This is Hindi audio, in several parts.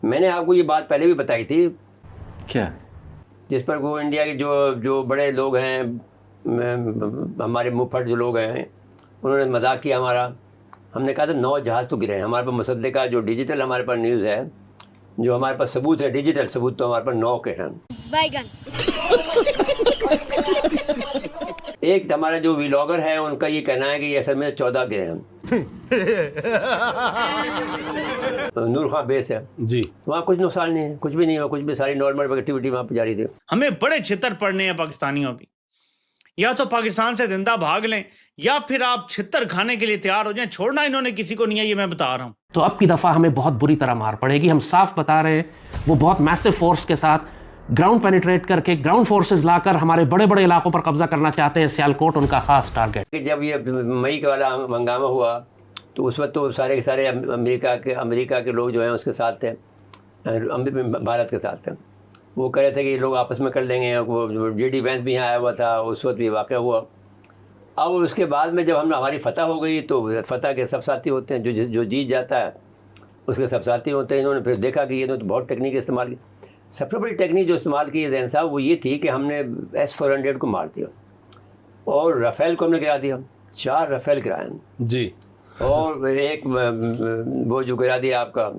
मैंने आपको ये बात पहले भी बताई थी। क्या? जिस पर वो इंडिया के जो बड़े लोग हैं, हमारे मुफट जो लोग हैं, उन्होंने मजाक किया हमारा। हमने कहा था 9 जहाज़ तो गिरे हैं। हमारे पास मुसद्दिका जो डिजिटल हमारे पास न्यूज़ है, जो हमारे पास सबूत है, डिजिटल सबूत, तो हमारे पास 9 के हैं। बैगन। एक हमारा जो व्लॉगर है, उनका ये कहना है कि ये असल में 14 गिरे हैं। नूर खान बेस है जी, वहाँ कुछ नुकसान नहीं है, कुछ भी नहीं हुआ, कुछ भी, सारी नॉर्मल एक्टिविटी वहाँ पे जारी थी। हमें बड़े छितर पड़ने हैं पाकिस्तानियों भी। या तो पाकिस्तान से जिंदा भाग लें, या फिर आप छितर खाने के लिए तैयार हो जाएं। छोड़ना इन्होंने किसी को नहीं है, ये मैं बता रहा हूं। तो अब की दफा हमें बहुत बुरी तरह मार पड़ेगी। हम साफ बता रहे हैं, वो बहुत मैसिव फोर्स के साथ ग्राउंड पेनिट्रेट करके ग्राउंड फोर्सेस लाकर हमारे बड़े बड़े इलाकों पर कब्जा करना चाहते हैं। सियालकोट उनका खास टारगेट। जब ये मई का वाला हंगामा हुआ तो उस वक्त तो सारे के सारे अमेरिका के लोग जो हैं उसके साथ थे, भारत के साथ थे। वो कह रहे थे कि ये लोग आपस में कर लेंगे। वो जेडी वैंस भी यहाँ आया हुआ था, उस वक्त भी वाक़या हुआ। अब उसके बाद में जब हमारी फतह हो गई तो फतह के सब साथी होते हैं, जो जीत जाता है उसके सब साथी होते हैं। इन्होंने फिर देखा कि ये तो बहुत टेक्निक इस्तेमाल की। सबसे बड़ी टेक्निक जो इस्तेमाल की जैन साहब, वो ये थी कि हमने S-400 को मार दिया और राफेल को हमने गिरा दिया। 4 राफेल गिराए जी, और एक वो जो गिरा दिया आपका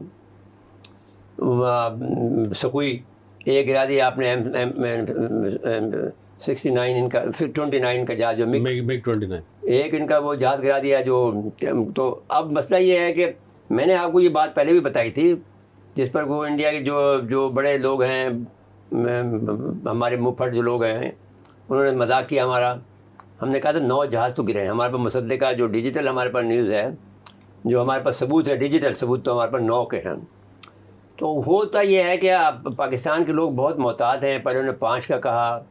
सकुई, एक गिरा दिया आपने M69 इनका, फिर 29 का जहाज जो मिग 29। एक इनका वो जहाज गिरा दिया जो। तो अब मसला ये है कि मैंने आपको ये बात पहले भी बताई थी, जिस पर वो इंडिया के जो बड़े लोग हैं, हमारे मुफट जो लोग हैं, उन्होंने मजाक किया हमारा। हमने कहा था 9 जहाज़ तो गिरे हैं। हमारे पास मुसद्दिका जो डिजिटल हमारे पास न्यूज़ है, जो हमारे पास सबूत है, डिजिटल सबूत, तो हमारे पास 9 के हैं। तो होता ये है कि पाकिस्तान के लोग बहुत मोहतात हैं। पहले उन्होंने 5 का कहा,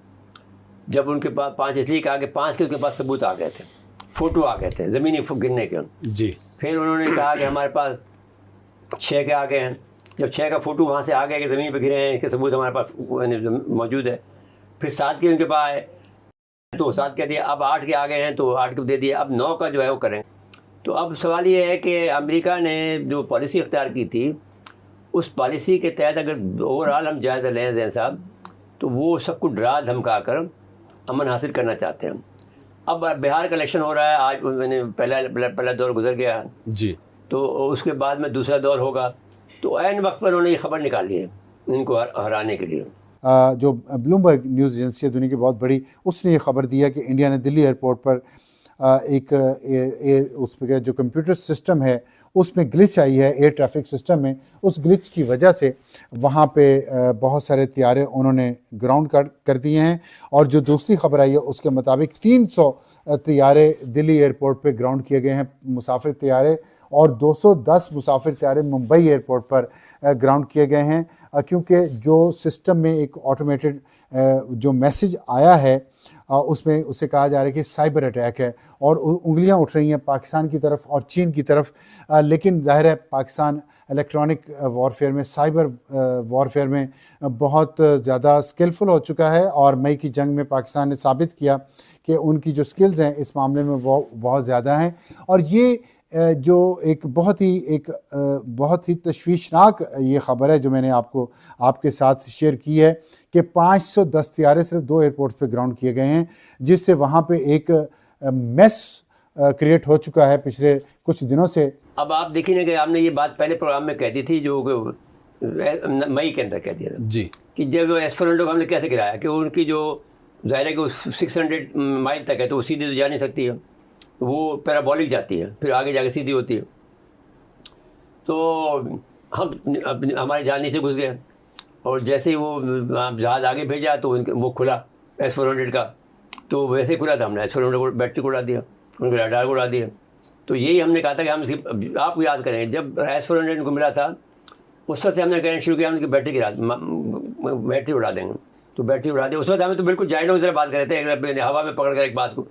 जब उनके पास 5 इसलिए कहा कि 5 के उनके पास सबूत आ गए थे, फ़ोटो आ गए थे ज़मीनी गिरने के जी। फिर उन्होंने कहा कि हमारे पास 6 के आ गए हैं। जब 6 का फ़ोटो वहाँ से आ गया कि ज़मीन पर गिरे हैं, इसके सबूत हमारे पास मौजूद है। फिर 7 के उनके पास आए तो 7 कह दिया। अब 8 के आ गए हैं तो 8 को दे दिया। अब 9 का जो है वो करें। तो अब सवाल ये है कि अमेरिका ने जो पॉलिसी इख्तियार की थी, उस पॉलिसी के तहत अगर ओवरऑल हम जायज़ा लें जैन साहब, तो वो सबको डरा धमका कर अमन हासिल करना चाहते हैं। अब बिहार का इलेक्शन हो रहा है, आज मैंने पहला दौर गुजर गया जी, तो उसके बाद में दूसरा दौर होगा। तो ऐन वक्त पर उन्होंने ये खबर निकाली है इनको हराने के लिए। जो ब्लूमबर्ग न्यूज़ एजेंसी है दुनिया की बहुत बड़ी, उसने ये खबर दिया कि इंडिया ने दिल्ली एयरपोर्ट पर उस पर जो कंप्यूटर सिस्टम है उसमें ग्लिच आई है, एयर ट्रैफिक सिस्टम में। उस ग्लिच की वजह से वहाँ पे बहुत सारे तैयारे उन्होंने ग्राउंड कर दिए हैं। और जो दूसरी खबर आई है उसके मुताबिक 300 तैयारे दिल्ली एयरपोर्ट पे ग्राउंड किए गए हैं, मुसाफिर तैयारे, और 210 मुसाफिर तैयारे मुंबई एयरपोर्ट पर ग्राउंड किए गए हैं, क्योंकि जो सिस्टम में एक ऑटोमेटेड जो मैसेज आया है उसमें उसे कहा जा रहा है कि साइबर अटैक है। और उंगलियां उठ रही हैं पाकिस्तान की तरफ और चीन की तरफ। लेकिन जाहिर है पाकिस्तान इलेक्ट्रॉनिक वॉरफेयर में, साइबर वॉरफेयर में बहुत ज़्यादा स्किलफुल हो चुका है। और मई की जंग में पाकिस्तान ने साबित किया कि उनकी जो स्किल्स हैं इस मामले में वो बहुत ज़्यादा हैं। और ये जो एक बहुत ही तशवीशनाक ये ख़बर है जो मैंने आपके साथ शेयर की है कि 510 तैयारे सिर्फ 2 एयरपोर्ट्स पे ग्राउंड किए गए हैं, जिससे वहाँ पे एक मेस क्रिएट हो चुका है पिछले कुछ दिनों से। अब आप देखिए ना कि आपने ये बात पहले प्रोग्राम में कह दी थी, जो मई के अंदर कह दिया था जी, कि जब S-400 को हमने कैसे गिराया कि उनकी जो ज़ाहिर है कि 600 माइल तक है तो वो सीधी तो जा नहीं सकती है, वो पैराबोलिक जाती है, फिर आगे जाके सीधी होती है। तो हम हमारे जहाज नीचे घुस गए और जैसे ही वो जहाज़ आगे भेजा तो वो खुला S-400 का, तो वैसे ही खुला था। हमने S-400 को बैटरी को उड़ा दिया, उनके रडार को उड़ा दिया। तो यही हमने कहा था कि हम इसकी, आप याद करें जब S-400 को मिला था उस वक्त से हमने कहना शुरू किया हम उसकी बैटरी उड़ा देंगे। तो बैटरी उड़ा दी। उस वक्त हमें तो बिल्कुल जायडों की तरह बात कर रहे थे, हवा में पकड़ कर एक बात को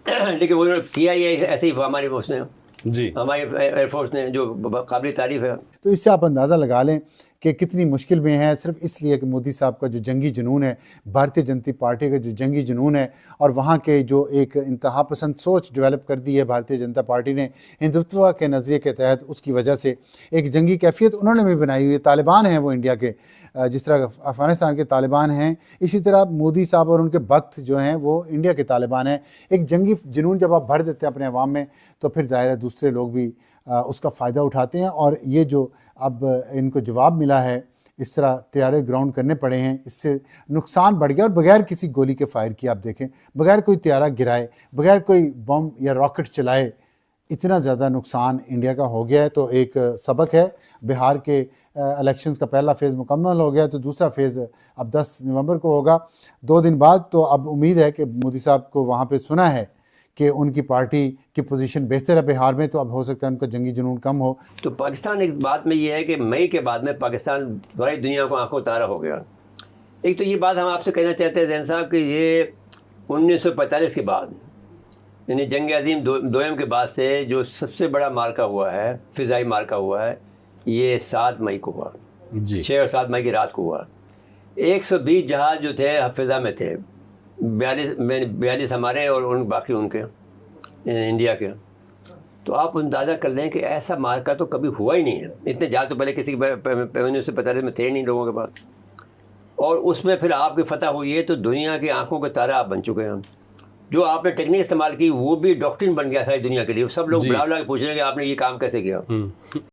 लेकिन वो किया ही ऐसे ही हमारी उसने जी, हमारी एयरफोर्स ने, जो काबिल तारीफ है। तो इससे आप अंदाज़ा लगा लें कि कितनी मुश्किल में है, सिर्फ इसलिए कि मोदी साहब का जो जंगी जुनून है, भारतीय जनता पार्टी का जो जंगी जुनून है, और वहाँ के जो एक इंतहा पसंद सोच डेवलप कर दी है भारतीय जनता पार्टी ने हिंदुत्व के नज़रिए के तहत, उसकी वजह से एक जंगी कैफियत उन्होंने भी बनाई हुई है। तालिबान हैं वो इंडिया के, जिस तरह अफ़गानिस्तान के तालिबान हैं, इसी तरह मोदी साहब और उनके भक्त जो हैं वो इंडिया के तालिबान हैं। एक जंगी जुनून जब आप भर देते हैं अपने अवाम में, तो फिर ज़ाहिर है दूसरे लोग भी उसका फ़ायदा उठाते हैं। और ये जो अब इनको जवाब मिला है, इस तरह तैयारे ग्राउंड करने पड़े हैं, इससे नुकसान बढ़ गया। और बगैर किसी गोली के फायर किए, आप देखें, बगैर कोई तैयारा गिराए, बगैर कोई बम या रॉकेट चलाए, इतना ज़्यादा नुकसान इंडिया का हो गया है। तो एक सबक है। बिहार के इलेक्शंस का पहला फेज़ मुकम्मल हो गया, तो दूसरा फेज़ अब 10 नवंबर को होगा, 2 दिन बाद। तो अब उम्मीद है कि मोदी साहब को वहाँ पे सुना है कि उनकी पार्टी की पोजीशन बेहतर है बिहार में, तो अब हो सकता है उनका जंगी जुनून कम हो। तो पाकिस्तान एक बात में ये है कि मई के बाद में पाकिस्तान पूरी दुनिया को आंखों तारा हो गया। एक तो ये बात हम आपसे कहना चाहते हैं जैन साहब कि ये 1945 के बाद, यानी जंग अजीम दोयम के बाद से जो सबसे बड़ा मार्का हुआ है, फ़िज़ाई मार्का हुआ है, ये 7 मई को हुआ जी। 6 और 7 मई की रात को हुआ। 120 जहाज़ जो थे फिज़ा में थे, 42 हमारे और बाकी उनके इंडिया के। तो आप अंदाज़ा कर लें कि ऐसा मार्का तो कभी हुआ ही नहीं है। इतने जहाज़ तो पहले किसी 1945 में थे नहीं लोगों के पास, और उसमें फिर आपकी फतह हुई है। तो दुनिया की आंखों के तारा आप बन चुके हैं। जो आपने टेक्निक इस्तेमाल की वो भी डॉक्ट्रिन बन गया सारी दुनिया के लिए। सब लोग बुला बुला के पूछ रहे हैं कि आपने ये काम कैसे किया।